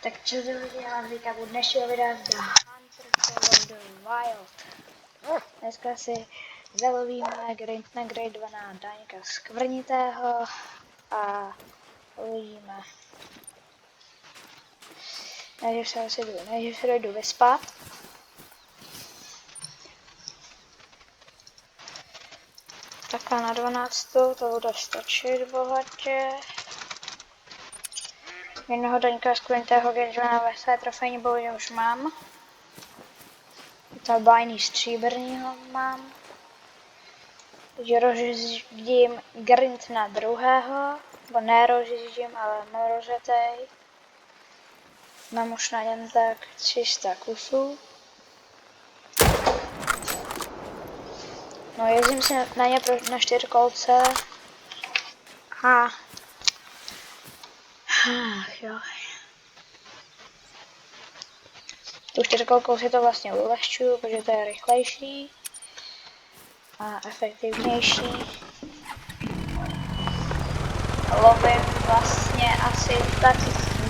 Tak čau lidi, já vám říkám u dnešního videa z The Hunter of the Wild. Dneska si zalovíme grind na grade 2 na Daňka Skvrnitého a uvidíme. Než se dojdu vyspat. Takhle na 12. to bude stačit bohatě. Jednoho Daňka Skvrnitého grade ve své trofejní boudě už mám. To bájný stříbrnýho mám. Takže rozjíždím grind na druhého, nebo ne rozjíždím, ale rozjetej. Mám už na něm tak 300 kusů. No jezdím si na ně na 4 kolce. Jo. Tu 4 kolkou si to vlastně ulehčuju, protože to je rychlejší a efektivnější. Lovím vlastně asi tak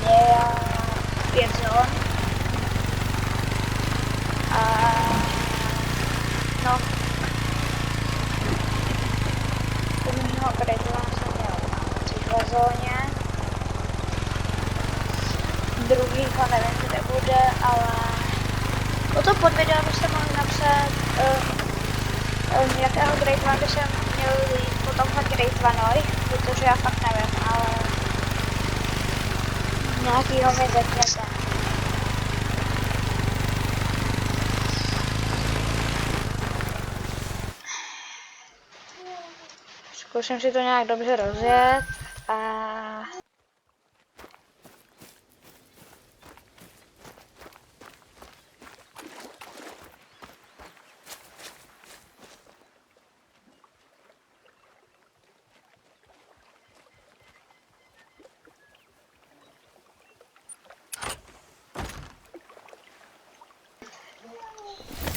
nějak 5 zón. A no, prvního grejtla jsem měl na téhle zóně. Druhýho nevím, kde bude, ale potom pod videem byste mohli napsat, jakého grade 1 by jsem měl jít po tomhle grade 1, protože já fakt nevím, ale nějakýho mi řekněte. Zkusím si to nějak dobře rozjet a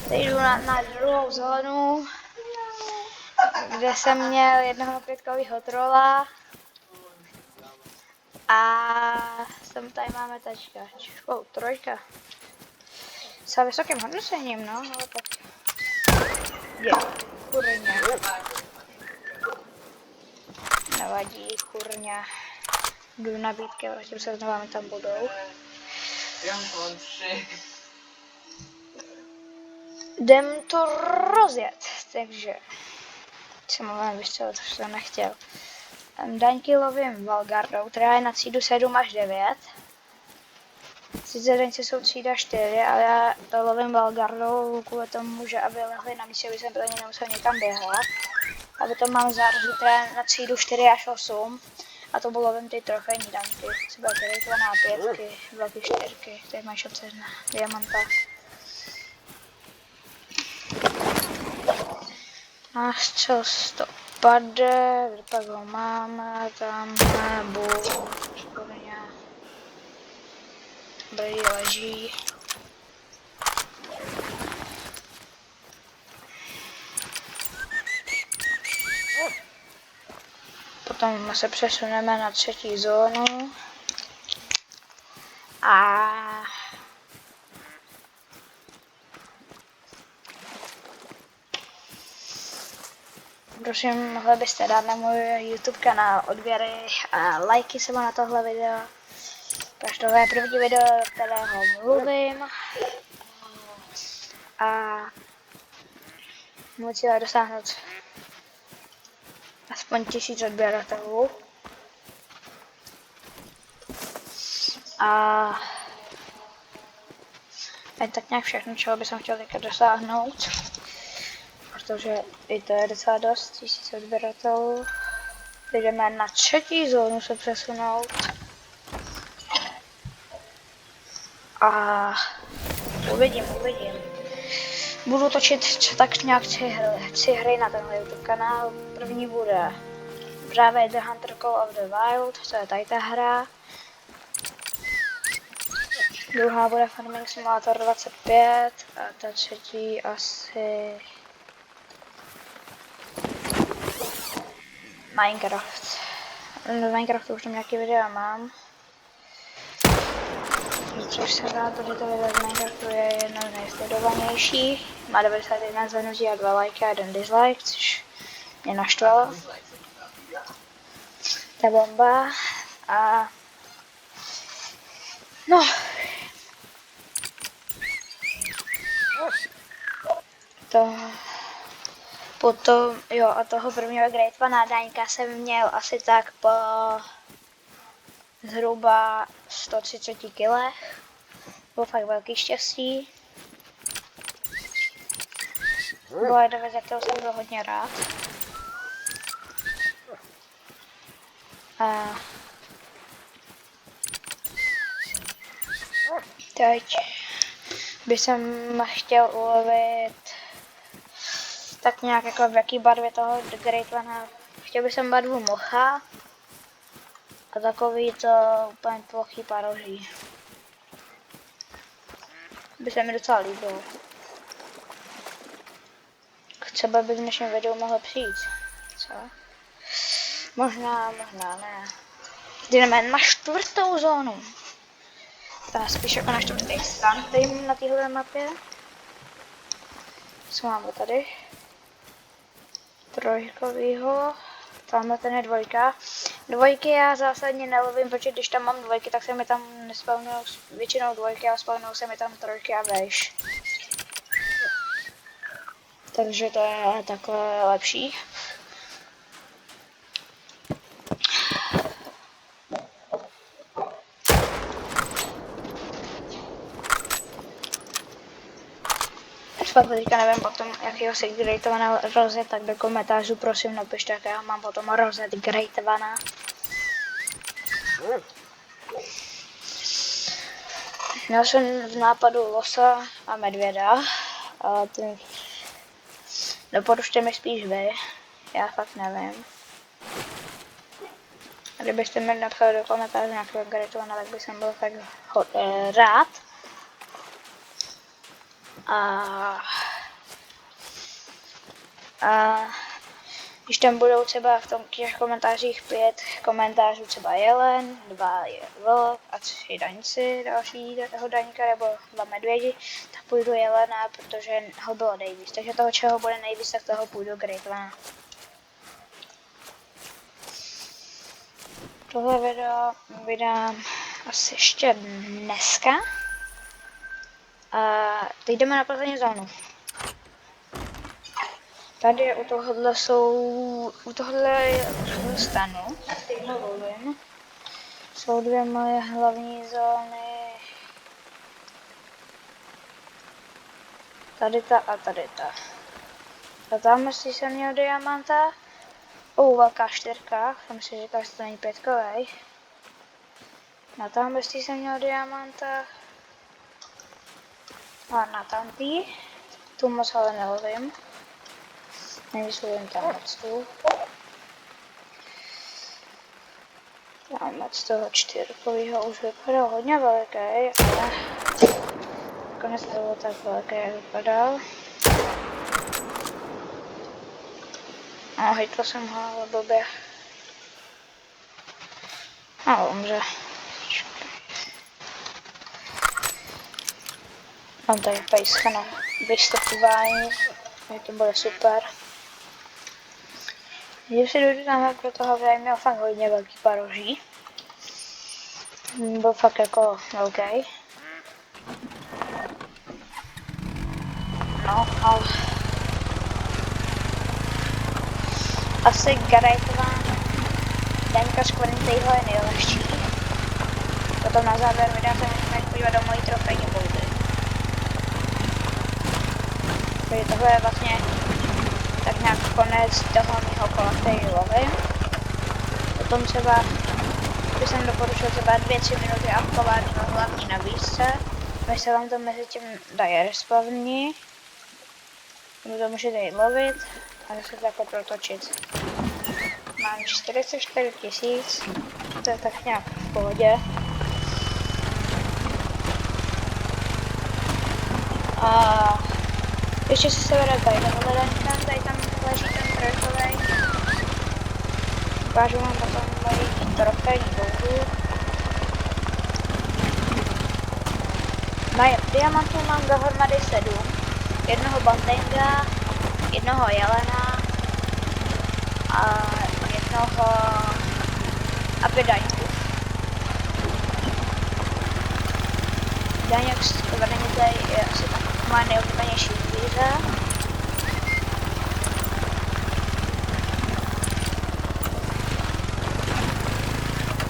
teď jdu na druhou zónu, kde jsem měl jednoho 5kovýho trola a sem tady máme tačka, trojka. S vysokým hodnocením, no, ale tak je, kurňa. Nevadí, kurňa. Jdu nabídky a vrátím se znovu, tam budou. Jdem to rozjet, takže si mohla vystřelit, co jsem nechtěl. Daňky lovím Valgardou, která je na třídu 7 až 9. Sice daňci jsou třída 4, ale já to lovím Valgardou kvůli tomu, že aby lehli na místě, aby jsem pro ně nemusel někam běhat. A potom mám zářů, která je na třídu 4 až 8. A to bylo lovím ty trofejní daňky, třeba tady 5, velké 4, tady mají šance na diamanta. Na střel to pade, pak ho máme, tamhle, škodně. Brady leží. Potom se přesuneme na 3. zónu. A prosím, mohli byste dát na můj YouTube kanál odběry a lajky sama na tohle video. Protože tohle je první video, do kterého mluvím. A můj cíl je dosáhnout aspoň 1000 odběratelů. A je tak nějak všechno, čeho bych chtěl teďka dosáhnout. Protože i to je docela dost, 1000 odběratelů. Jdeme na 3. zónu se přesunout. A uvidím. Budu točit tak nějak 3 hry na tenhle YouTube kanál. První bude právě The Hunter of the Wild, to je tady ta hra. Druhá bude Farming Simulator 25 a ta třetí asi Minecraft. V Minecraftu už tam nějaký videa mám. Což se dá, protože to video z Minecraftu je jedno z nejsledovanější. Má 91 zhlédnutí a 2 lajky a 1 dislike, což mě naštvalo. To je bomba. A no. To potom, jo, a toho prvního Great One Daňka jsem měl asi tak po zhruba 130 kilech. Bylo fakt velký štěstí. Byla jedna věc, za kterou jsem byl hodně rád. A teď bych jsem chtěl ulovit tak nějak jako v jaký barvě toho Great One. Chtěl bych sem barvu mocha a takový to úplně plochý paroží. By se mi docela líbilo. Třeba by v dnešním videu mohlo přijít. Co? Možná ne. Jdeme na 4. zónu. Ta spíš jako na 4. stan, tady na téhle mapě. Co máme tady? Trojkovýho. Tamhle ten je 2. Dvojky já zásadně nelovím, protože když tam mám 2, tak se mi tam nespawnou většinou 2 a spawnou se mi tam 3 a vejš. Takže to je takhle lepší. Fakt teďka nevím potom, jakýho si Great One rozjet, tak do komentářů prosím napište, jak já mám potom rozjet Great One. Měl jsem v nápadu losa a medvěda, ale ty doporučte mi spíš vy, já fakt nevím. A kdybyste mi napsali do komentářů nějakého Great One, tak bych byl fakt rád. A když tam budou třeba v těch komentářích 5 komentářů třeba jelen, 2 je vlk a 3 daňci, dalšího daňka nebo 2 medvědi, tak půjdu jelena, protože ho bylo nejvíc. Takže toho, čeho bude nejvíc, tak toho půjdu Great One. Tohle video vydám asi ještě dneska. A teď jdeme na poslední zónu. Tady u tohohle stanu, jsou 2 moje hlavní zóny. Tady ta a tady ta. A tam jsem měl diamanta. Velká 4, jsem si říkal, že to není 5kovej. Na tam jsem měl diamanta. A na tamtý. Tu moc ale nelovím. Nejvíc lovím tam moc tu. Máme z toho 4kovýho už vypadal hodně veliký, ale nakonec to bylo tak velké, jak vypadal. A hejtla jsem ho, ale blbě. A umře. Mám tady pejska na vystupování, to bude super. Když si dojdu tam pro toho, že měl fakt hodně velký paroží. Byl fakt jako velký. No, ale asi Great One Daňka Skvrnitýho je nejlepší. Potom na závěr videa se můžeme podívat do mojí trofejní boudy. Takže tohle je vlastně tak nějak konec toho mýho kola, který lovím. Potom třeba bych jsem doporučil třeba 2-3 minuty apkovat na hlavní nabízce. Vy se vám to mezi tím dají respawní. To můžete jít lovit a zase takhle protočit. Mám 44 000, to je tak nějak v pohodě. A ještě si se vede tady tohle daňka, tady tam leží ten trojkovej. Ukážu vám potom moji trofejní boudu. Diamantů mám dohromady 7. Jednoho bandenga, jednoho jelena a jednoho apidaňku. Daňek skvrnitej je asi má nejoblíbenější zvíře.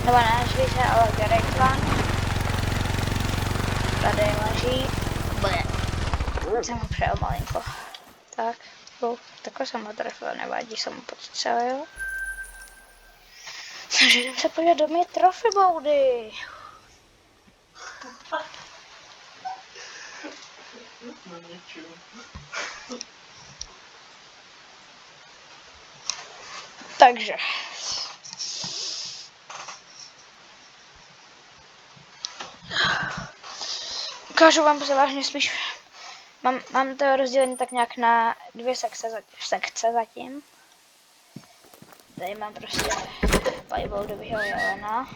Nebo ne zvíře, ale Gerejtvan. Tady leží. Jsem ho přejel malinko. Tak, takhle jsem ho trefil, nevadí, jsem ho podstřelil. Takže jdem se podívat do mé trophy boudy. Takže. Ukážu vám převážně spíš. Mám to rozdělené tak nějak na 2 sekce zatím. Tady mám prostě Playboardovýho jelena.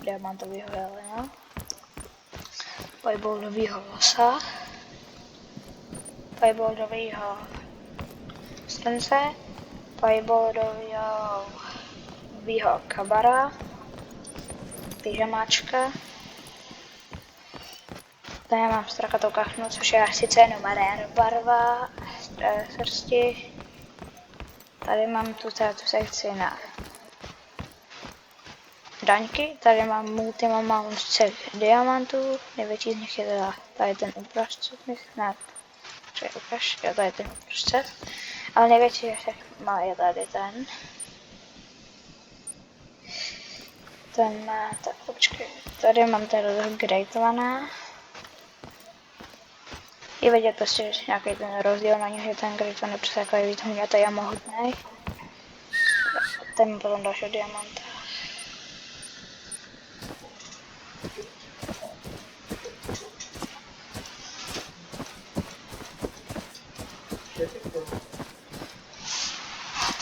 Diamantovýho jelena. Playboardovýho losa. Playboardovýho slunce. Playboardovýho kabara. Pyžamáčka. Tady mám strakatou kachnu, což je sice jenom rare barva srsti. Tady mám tu sekci na daňky. Tady mám multimamount diamantů. Největší z nich je teda tady ten uprostřed. Jo, tady ten uprostřed. Ale největší je je tady ten. Ten má, tak počkej, tady mám ten Greatvana. Je vidět prostě nějaký ten rozdíl na něj, že ten Greatvan je přesně takový víc hmětej a mohutnej. Ten mám potom další diamant.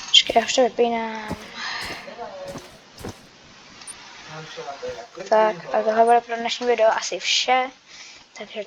Počkej, já už to vypínám. Tak a tohle bude pro dnešní video asi vše. Takže